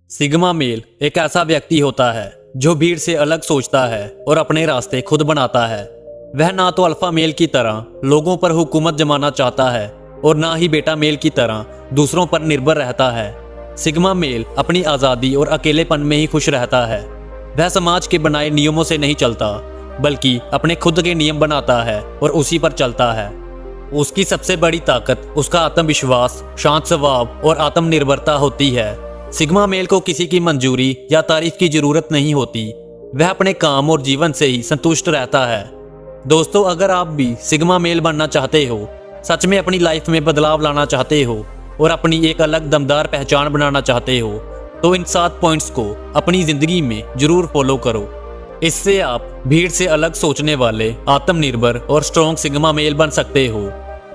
Sigma male एक ऐसा व्यक्ति होता है जो भीड़ से अलग सोचता है और अपने रास्ते खुद बनाता है। वह ना तो अल्फा मेल की तरह लोगों पर हुकूमत जमाना चाहता है और ना ही बीटा मेल की तरह दूसरों पर निर्भर रहता है। सिग्मा मेल अपनी आज़ादी और अकेलेपन में ही खुश रहता है। वह समाज के बनाए नियमों से नहीं चलता बल्कि अपने खुद के नियम बनाता है और उसी पर चलता है। उसकी सबसे बड़ी ताकत उसका आत्मविश्वास, शांत स्वभाव और आत्मनिर्भरता होती है। सिग्मा मेल को किसी की मंजूरी या तारीफ की जरूरत नहीं होती। वह अपने काम और जीवन से ही संतुष्ट रहता है। दोस्तों, अगर आप भी सिग्मा मेल बनना चाहते हो, सच में अपनी लाइफ में बदलाव लाना चाहते हो और अपनी एक अलग दमदार पहचान बनाना चाहते हो, तो इन 7 पॉइंट्स को अपनी जिंदगी में जरूर फॉलो करो। इससे आप भीड़ से अलग सोचने वाले, आत्मनिर्भर और स्ट्रॉन्ग सिग्मा मेल बन सकते हो।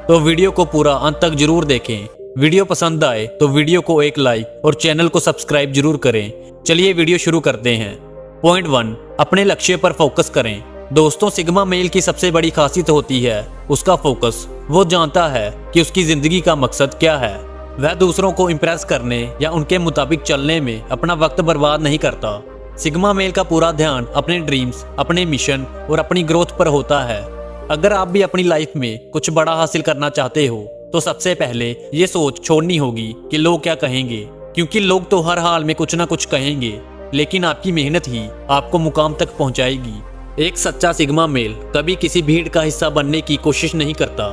तो वीडियो को पूरा अंत तक जरूर देखें। वीडियो पसंद आए तो वीडियो को एक लाइक और चैनल को सब्सक्राइब जरूर करें। चलिए वीडियो शुरू करते हैं। पॉइंट 1, अपने लक्ष्य पर फोकस करें। दोस्तों, सिग्मा मेल की सबसे बड़ी खासियत होती है उसका फोकस। वो जानता है कि उसकी जिंदगी का मकसद क्या है। वह दूसरों को इम्प्रेस करने या उनके मुताबिक चलने में अपना वक्त बर्बाद नहीं करता। सिग्मा मेल का पूरा ध्यान अपने ड्रीम्स, अपने मिशन और अपनी ग्रोथ पर होता है। अगर आप भी अपनी लाइफ में कुछ बड़ा हासिल करना चाहते हो तो सबसे पहले ये सोच छोड़नी होगी कि लोग क्या कहेंगे, क्योंकि लोग तो हर हाल में कुछ ना कुछ कहेंगे, लेकिन आपकी मेहनत ही आपको मुकाम तक पहुंचाएगी। एक सच्चा सिग्मा मेल कभी किसी भीड़ का हिस्सा बनने की कोशिश नहीं करता।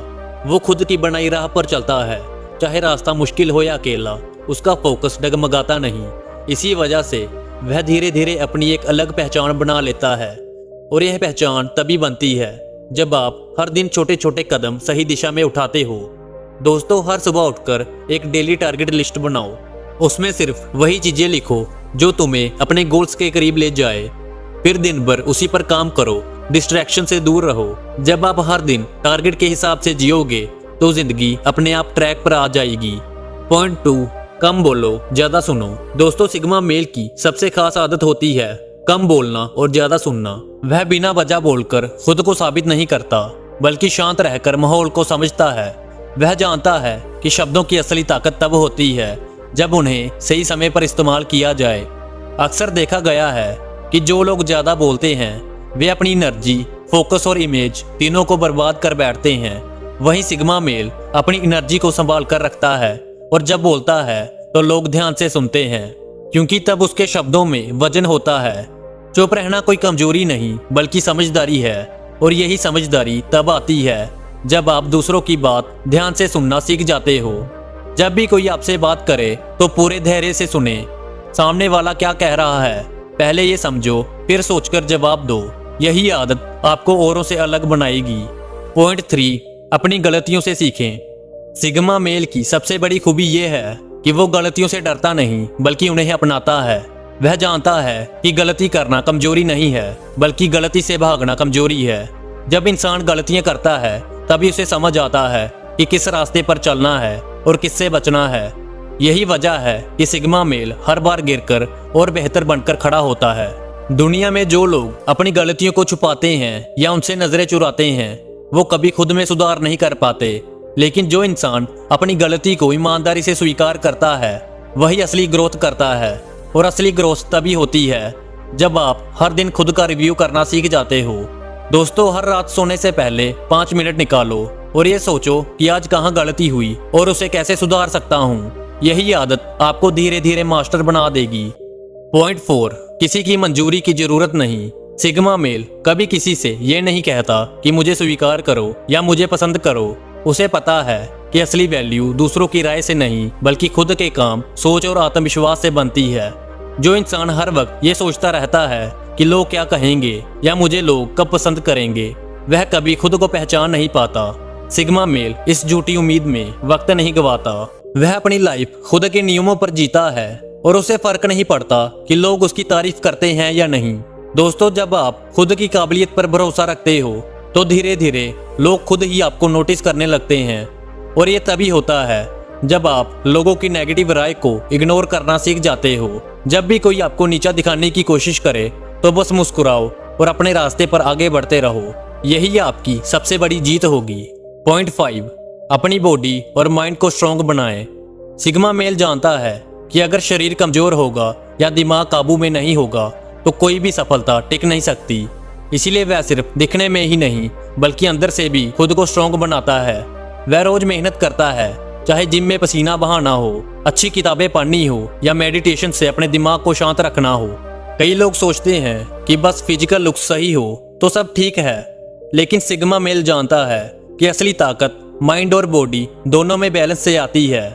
वो खुद की बनाई राह पर चलता है, चाहे रास्ता मुश्किल हो या अकेला। उसका फोकस डगमगाता नहीं। इसी वजह से वह धीरे धीरे अपनी एक अलग पहचान बना लेता है। और यह पहचान तभी बनती है जब आप हर दिन छोटे छोटे कदम सही दिशा में उठाते हो। दोस्तों, हर सुबह उठकर एक डेली टारगेट लिस्ट बनाओ। उसमें सिर्फ वही चीजें लिखो जो तुम्हें अपने गोल्स के करीब ले जाए। फिर दिन भर उसी पर काम करो, डिस्ट्रैक्शन से दूर रहो। जब आप हर दिन टारगेट के हिसाब से जियोगे तो जिंदगी अपने आप ट्रैक पर आ जाएगी। पॉइंट 2, कम बोलो, ज्यादा सुनो। दोस्तों, सिग्मा मेल की सबसे खास आदत होती है कम बोलना और ज्यादा सुनना। वह बिना वजह बोलकर खुद को साबित नहीं करता, बल्कि शांत रहकर माहौल को समझता है। वह जानता है कि शब्दों की असली ताकत तब होती है जब उन्हें सही समय पर इस्तेमाल किया जाए। अक्सर देखा गया है कि जो लोग ज्यादा बोलते हैं वे अपनी एनर्जी, फोकस और इमेज तीनों को बर्बाद कर बैठते हैं। वहीं सिग्मा मेल अपनी एनर्जी को संभाल कर रखता है और जब बोलता है तो लोग ध्यान से सुनते हैं, क्योंकि तब उसके शब्दों में वजन होता है। चुप रहना कोई कमजोरी नहीं बल्कि समझदारी है, और यही समझदारी तब आती है जब आप दूसरों की बात ध्यान से सुनना सीख जाते हो। जब भी कोई आपसे बात करे तो पूरे धैर्य से सुने। सामने वाला क्या कह रहा है पहले ये समझो, फिर सोचकर जवाब दो। यही आदत आपको औरों से अलग बनाएगी। पॉइंट 3, अपनी गलतियों से सीखें। सिग्मा मेल की सबसे बड़ी खूबी यह है कि वो गलतियों से डरता नहीं बल्कि उन्हें अपनाता है। वह जानता है कि गलती करना कमजोरी नहीं है बल्कि गलती से भागना कमजोरी है। जब इंसान गलतियां करता है तभी उसे समझ आता है कि किस रास्ते पर चलना है और किससे बचना है। यही वजह है कि सिग्मा मेल हर बार गिरकर और बेहतर बनकर खड़ा होता है। दुनिया में जो लोग अपनी गलतियों को छुपाते हैं या उनसे नजरें चुराते हैं वो कभी खुद में सुधार नहीं कर पाते, लेकिन जो इंसान अपनी गलती को ईमानदारी से स्वीकार करता है वही असली ग्रोथ करता है। और असली ग्रोथ तभी होती है जब आप हर दिन खुद का रिव्यू करना सीख जाते हो। दोस्तों, हर रात सोने से पहले 5 मिनट निकालो और ये सोचो कि आज कहाँ गलती हुई और उसे कैसे सुधार सकता हूँ। यही आदत आपको धीरे धीरे मास्टर बना देगी। पॉइंट 4, किसी की मंजूरी की जरूरत नहीं। सिग्मा मेल कभी किसी से ये नहीं कहता कि मुझे स्वीकार करो या मुझे पसंद करो। उसे पता है कि असली वैल्यू दूसरों की राय से नहीं बल्कि खुद के काम, सोच और आत्मविश्वास से बनती है। जो इंसान हर वक्त ये सोचता रहता है कि लोग क्या कहेंगे या मुझे लोग कब पसंद करेंगे, वह कभी खुद को पहचान नहीं पाता। सिग्मा मेल इस झूठी उम्मीद में वक्त नहीं गवाता। वह अपनी लाइफ खुद के नियमों पर जीता है और उसे फर्क नहीं पड़ता कि लोग उसकी तारीफ करते हैं या नहीं। दोस्तों, जब आप खुद की काबिलियत पर भरोसा रखते हो तो धीरे धीरे लोग खुद ही आपको नोटिस करने लगते हैं। और ये तभी होता है जब आप लोगों की नेगेटिव राय को इग्नोर करना सीख जाते हो। जब भी कोई आपको नीचा दिखाने की कोशिश करे तो बस मुस्कुराओ और अपने रास्ते पर आगे बढ़ते रहो। यही आपकी सबसे बड़ी जीत होगी। पॉइंट 5, अपनी बॉडी और माइंड को स्ट्रॉन्ग बनाएं। सिग्मा मेल जानता है कि अगर शरीर कमजोर होगा या दिमाग काबू में नहीं होगा तो कोई भी सफलता टिक नहीं सकती। इसीलिए वह सिर्फ दिखने में ही नहीं बल्कि अंदर से भी खुद को स्ट्रॉन्ग बनाता है। वह रोज मेहनत करता है, चाहे जिम में पसीना बहाना हो, अच्छी किताबें पढ़नी हो या मेडिटेशन से अपने दिमाग को शांत रखना हो। कई लोग सोचते हैं कि बस फिजिकल लुक सही हो तो सब ठीक है, लेकिन सिग्मा मेल जानता है कि असली ताकत माइंड और बॉडी दोनों में बैलेंस से आती है।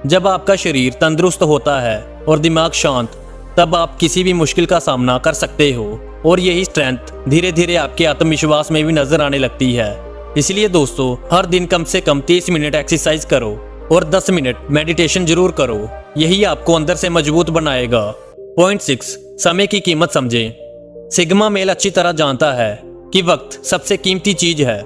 जब आपका शरीर तंदुरुस्त होता है और दिमाग शांत, तब आप किसी भी मुश्किल का सामना कर सकते हो और यही स्ट्रेंथ धीरे धीरे आपके आत्मविश्वास में भी नजर आने लगती है। इसलिए दोस्तों, हर दिन कम से कम 30 मिनट एक्सरसाइज करो और 10 मिनट मेडिटेशन जरूर करो। यही आपको अंदर से मजबूत बनाएगा। पॉइंट 6, समय की कीमत समझें। सिग्मा मेल अच्छी तरह जानता है कि वक्त सबसे कीमती चीज है।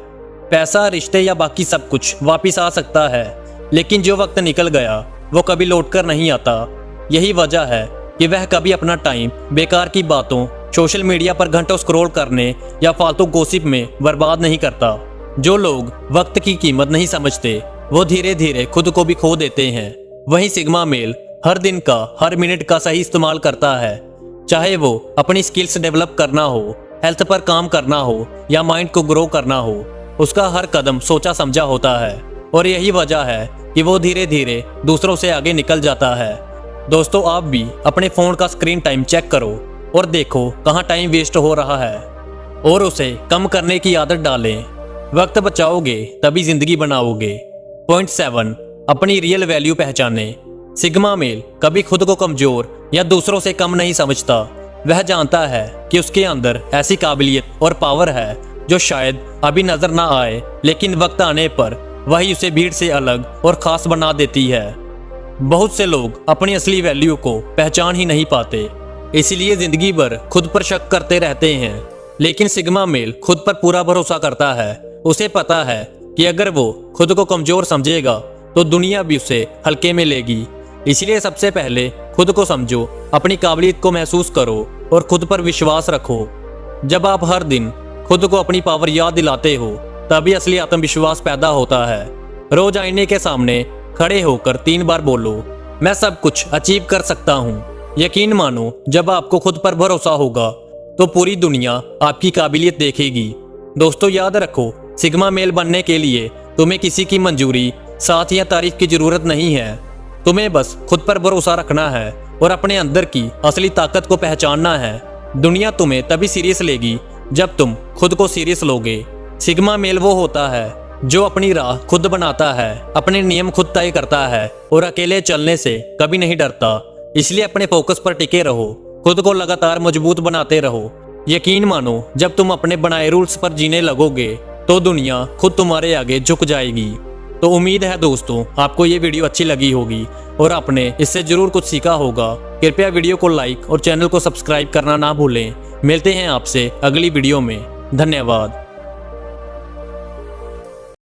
पैसा, रिश्ते या बाकी सब कुछ वापिस आ सकता है, लेकिन जो वक्त निकल गया वो कभी लौटकर नहीं आता। यही वजह है कि वह कभी अपना टाइम बेकार की बातों, सोशल मीडिया पर घंटों स्क्रॉल करने या फालतू गॉसिप में बर्बाद नहीं करता। जो लोग वक्त की कीमत नहीं समझते वो धीरे धीरे खुद को भी खो देते हैं। वहीं सिग्मा मेल हर दिन का हर मिनट का सही इस्तेमाल करता है, चाहे वो अपनी स्किल्स डेवलप करना हो, हेल्थ पर काम करना हो या माइंड को ग्रो करना हो। उसका हर कदम सोचा समझा होता है और यही वजह है कि वो धीरे धीरे दूसरों से आगे निकल जाता है। दोस्तों, आप भी अपने फोन का स्क्रीन टाइम चेक करो और देखो कहाँ टाइम वेस्ट हो रहा है और उसे कम करने की आदत डालें। वक्त बचाओगे तभी जिंदगी बनाओगे। पॉइंट 7, अपनी रियल वैल्यू पहचाने। सिग्मा मेल कभी खुद को कमजोर या दूसरों से कम नहीं समझता। वह जानता है कि उसके अंदर ऐसी काबिलियत और पावर है जो शायद अभी नजर ना आए, लेकिन वक्त आने पर वही उसे भीड़ से अलग और खास बना देती है। बहुत से लोग अपनी असली वैल्यू को पहचान ही नहीं पाते, इसलिए जिंदगी भर खुद पर शक करते रहते हैं। लेकिन सिग्मा मेल खुद पर पूरा भरोसा करता है। उसे पता है कि अगर वो खुद को कमजोर समझेगा तो दुनिया भी उसे हल्के में लेगी। इसलिए सबसे पहले खुद को समझो, अपनी काबिलियत को महसूस करो और खुद पर विश्वास रखो। जब आप हर दिन खुद को अपनी पावर याद दिलाते हो तभी असली आत्मविश्वास पैदा होता है। रोज आईने के सामने खड़े होकर 3 बार बोलो, मैं सब कुछ अचीव कर सकता हूँ। यकीन मानो, जब आपको खुद पर भरोसा होगा तो पूरी दुनिया आपकी काबिलियत देखेगी। दोस्तों, याद रखो, सिग्मा मेल बनने के लिए तुम्हें किसी की मंजूरी, साथ या तारीफ की जरूरत नहीं है। तुम्हें बस खुद पर भरोसा रखना है और अपने अंदर की असली ताकत को पहचानना है। दुनिया तुम्हें तभी सीरियस लेगी जब तुम खुद को सीरियस लोगे। सिग्मा मेल वो होता है जो अपनी राह खुद बनाता है, अपने नियम खुद तय करता है और अकेले चलने से कभी नहीं डरता। इसलिए अपने फोकस पर टिके रहो, खुद को लगातार मजबूत बनाते रहो। यकीन मानो, जब तुम अपने बनाए रूल्स पर जीने लगोगे तो दुनिया खुद तुम्हारे आगे झुक जाएगी। तो उम्मीद है दोस्तों, आपको ये वीडियो अच्छी लगी होगी और आपने इससे जरूर कुछ सीखा होगा। कृपया वीडियो को लाइक और चैनल को सब्सक्राइब करना ना भूलें। मिलते हैं आपसे अगली वीडियो में। धन्यवाद।